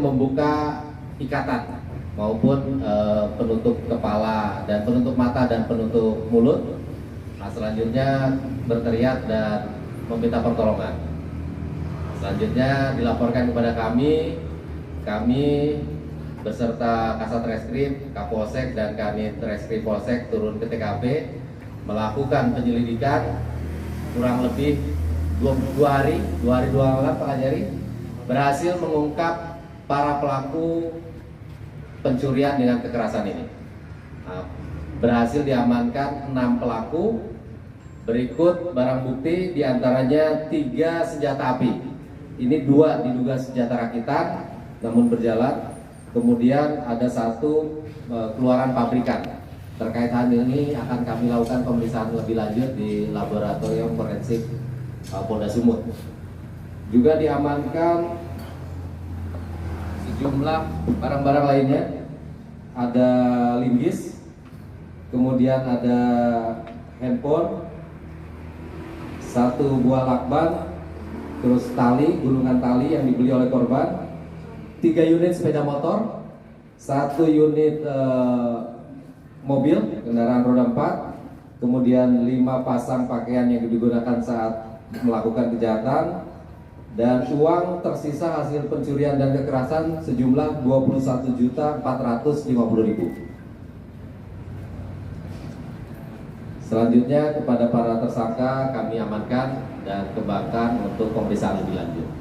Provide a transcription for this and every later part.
membuka ikatan maupun penutup kepala dan penutup mata dan penutup mulut. Nah, selanjutnya berteriak dan meminta pertolongan. Selanjutnya dilaporkan kepada kami beserta Kasat Reskrim, Kapolsek dan Kanit Reskrim Polsek turun ke TKP melakukan penyelidikan kurang lebih 2 hari 2 malam Pak Kajari, berhasil mengungkap para pelaku pencurian dengan kekerasan ini. Nah, berhasil diamankan 6 pelaku. Berikut barang bukti, diantaranya 3 senjata api. Ini 2 diduga senjata rakitan namun berjalan. Kemudian ada 1 keluaran pabrikan. Terkait hal ini akan kami lakukan pemeriksaan lebih lanjut di laboratorium forensik Polda Sumut. Juga diamankan sejumlah barang-barang lainnya, ada linggis, kemudian ada handphone, 1 buah lakban, terus tali, gulungan tali yang dibeli oleh korban, 3 unit sepeda motor, 1 unit mobil kendaraan roda 4, kemudian 5 pasang pakaian yang digunakan saat melakukan kejahatan, dan uang tersisa hasil pencurian dan kekerasan sejumlah 21.450.000. Selanjutnya kepada para tersangka kami amankan dan kembangkan untuk pemeriksaan lebih lanjut.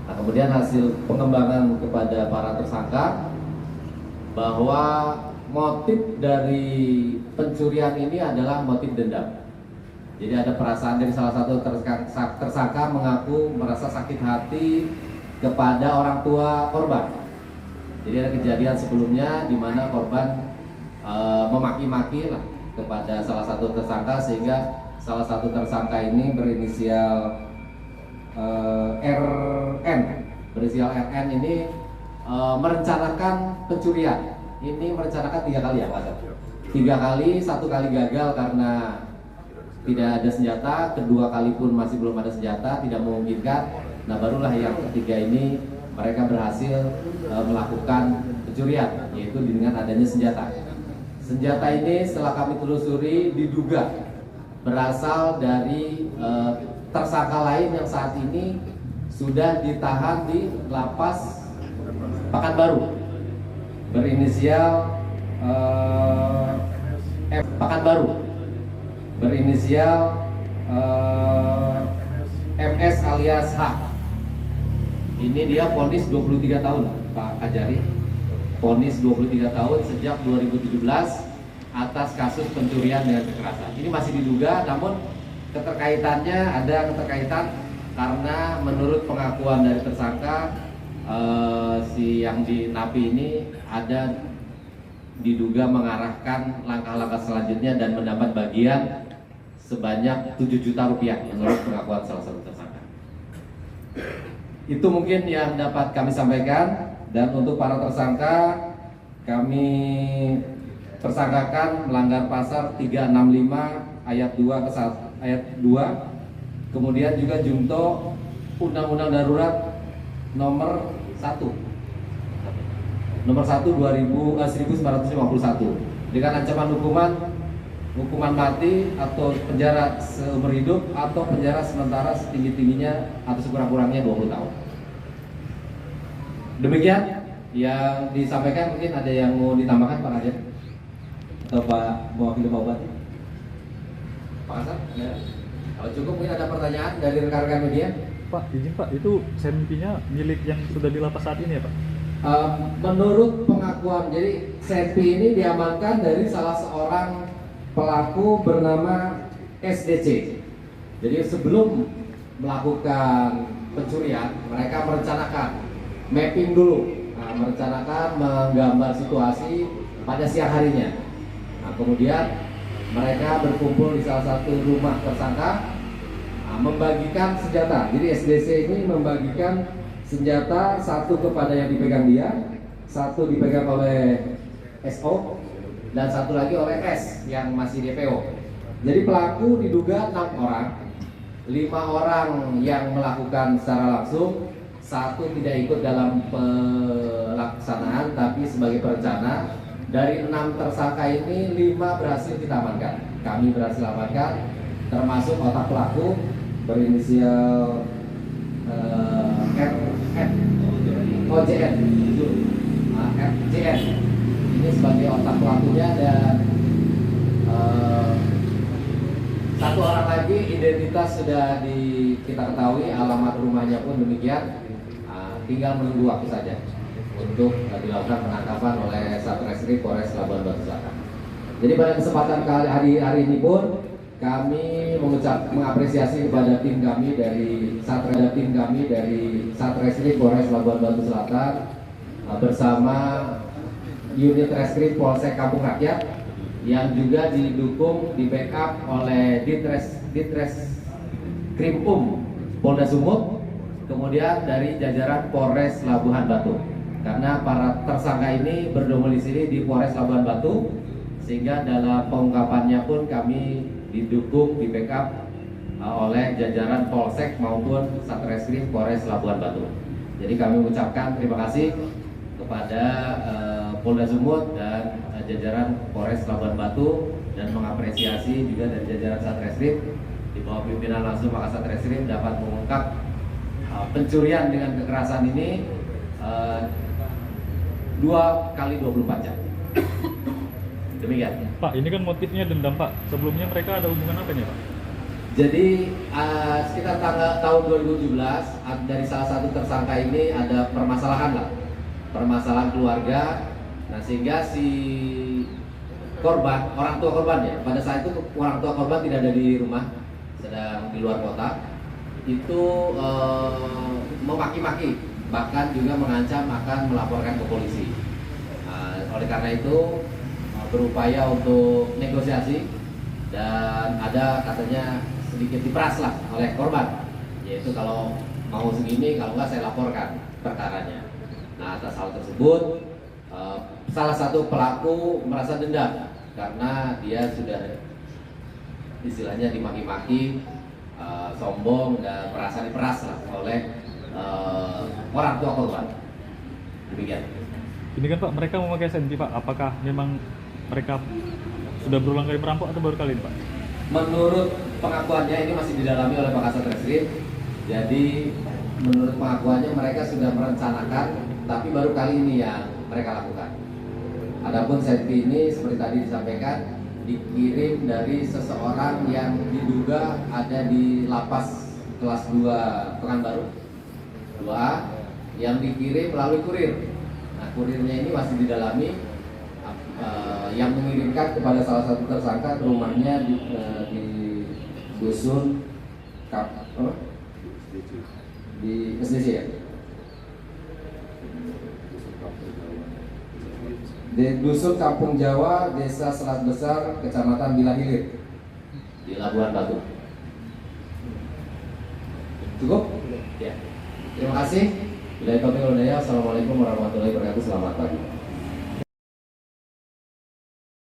Nah, kemudian hasil pengembangan kepada para tersangka bahwa motif dari pencurian ini adalah motif dendam. Jadi ada perasaan dari salah satu tersangka mengaku merasa sakit hati kepada orang tua korban. Jadi ada kejadian sebelumnya di mana korban memaki-maki lah kepada salah satu tersangka, sehingga salah satu tersangka ini berinisial RN. Berinisial RN ini merencanakan pencurian. Ini merencanakan 3 kali ya Pak? 3 kali, 1 kali gagal karena tidak ada senjata, kedua kali pun masih belum ada senjata, tidak memungkinkan. Nah, barulah yang ketiga ini mereka berhasil melakukan pencurian, yaitu dengan adanya senjata. Senjata ini setelah kami telusuri diduga berasal dari tersangka lain yang saat ini sudah ditahan di lapas Pekanbaru, berinisial Pekanbaru, berinisial MS alias H. Ini dia vonis 23 tahun Pak Kajari, vonis 23 tahun sejak 2017 atas kasus pencurian dengan kekerasan. Ini masih diduga, namun keterkaitannya ada keterkaitan karena menurut pengakuan dari tersangka si yang di napi ini ada diduga mengarahkan langkah-langkah selanjutnya dan mendapat bagian sebanyak 7 juta rupiah menurut pengakuan salah satu tersangka. Itu mungkin yang dapat kami sampaikan, dan untuk para tersangka kami tersangkakan melanggar pasal 365 ayat 2 ke ayat 2, kemudian juga junto Undang-Undang Darurat nomor 1 1951 dengan ancaman hukuman mati atau penjara seumur hidup atau penjara sementara setinggi-tingginya atau sekurang-kurangnya 20 tahun. Demikian yang disampaikan. Mungkin ada yang mau ditambahkan Pak Raja atau Pak Mewakili Pak Bupati? Pak Hasan? Ya. Kalau cukup mungkin ada pertanyaan dari rekan-rekan media. Pak, izin Pak, itu senpinya milik yang sudah di lapas saat ini ya Pak? Menurut pengakuan, jadi senpi ini diamankan dari salah seorang pelaku bernama SDC. Jadi sebelum melakukan pencurian, mereka merencanakan mapping dulu, merencanakan menggambar situasi pada siang harinya. Nah, kemudian mereka berkumpul di salah satu rumah tersangka, membagikan senjata. Jadi SDC ini membagikan senjata, 1 kepada yang dipegang dia, 1 dipegang oleh SO, dan 1 lagi oleh S yang masih DPO. Jadi pelaku diduga 6 orang, 5 orang yang melakukan secara langsung, satu tidak ikut dalam pelaksanaan tapi sebagai perencana. Dari 6 tersangka ini 5 berhasil kita amankan. Kami berhasil amankan, termasuk otak pelaku berinisial OJN, FJN. Ini sebagai otak pelakunya, dan satu orang lagi identitas sudah kita ketahui, alamat rumahnya pun demikian. Tinggal menunggu waktu saja untuk dilakukan penangkapan oleh Satreskrim Polres Labuan Batu Selatan. Jadi pada kesempatan hari ini pun kami mengapresiasi kepada tim kami dari Satreskrim Polres Labuan Batu Selatan bersama unit Reskrim Polsek Kampung Rakyat yang juga didukung di backup oleh Ditreskrimpum Polda Sumut, kemudian dari jajaran Polres Labuhan Batu. Karena para tersangka ini berdomisili di Polres Labuan Batu, sehingga dalam pengungkapannya pun kami didukung di backup oleh jajaran Polsek maupun Satreskrim Polres Labuan Batu. Jadi kami mengucapkan terima kasih kepada Polda Sumut dan jajaran Polres Labuan Batu, dan mengapresiasi juga dari jajaran Satreskrim di bawah pimpinan langsung Makassar Satreskrim dapat mengungkap pencurian dengan kekerasan ini 2 kali 24 jam. Demikian. Pak, ini kan motifnya dendam, Pak. Sebelumnya mereka ada hubungan apa nih, Pak? Jadi sekitar tahun 2017 dari salah satu tersangka ini ada permasalahan keluarga. Nah, sehingga si korban, orang tua korban ya, pada saat itu orang tua korban tidak ada di rumah, sedang di luar kota. Itu memaki-maki, bahkan juga mengancam akan melaporkan ke polisi. Oleh karena itu berupaya untuk negosiasi, dan ada katanya sedikit diperas lah oleh korban, yaitu kalau mau segini, kalau enggak saya laporkan perkaranya. Nah, atas hal tersebut salah satu pelaku merasa dendam karena dia sudah istilahnya dimaki-maki, sombong, dan merasa diperas lah oleh orang tua korban. Demikian. Ini kan Pak, mereka memakai SNP, Pak. Apakah memang mereka sudah berulang kali merampok atau baru kali ini, Pak? Menurut pengakuannya, ini masih didalami oleh Pak Kasat Reskrim. Jadi menurut pengakuannya mereka sudah merencanakan, tapi baru kali ini yang mereka lakukan. Adapun SNP ini seperti tadi disampaikan, dikirim dari seseorang yang diduga ada di lapas kelas 2 Pekanbaru 2A, yang dikirim melalui kurir. Nah, kurirnya ini masih didalami, yang mengirimkan kepada salah satu tersangka ke rumahnya di dusun di SDC ya, di dusun Kampung Jawa, Desa Selat Besar, Kecamatan Bila Hilir, di Labuan Batu. Cukup? Ya. Terima kasih. Assalamualaikum warahmatullahi wabarakatuh. Selamat pagi.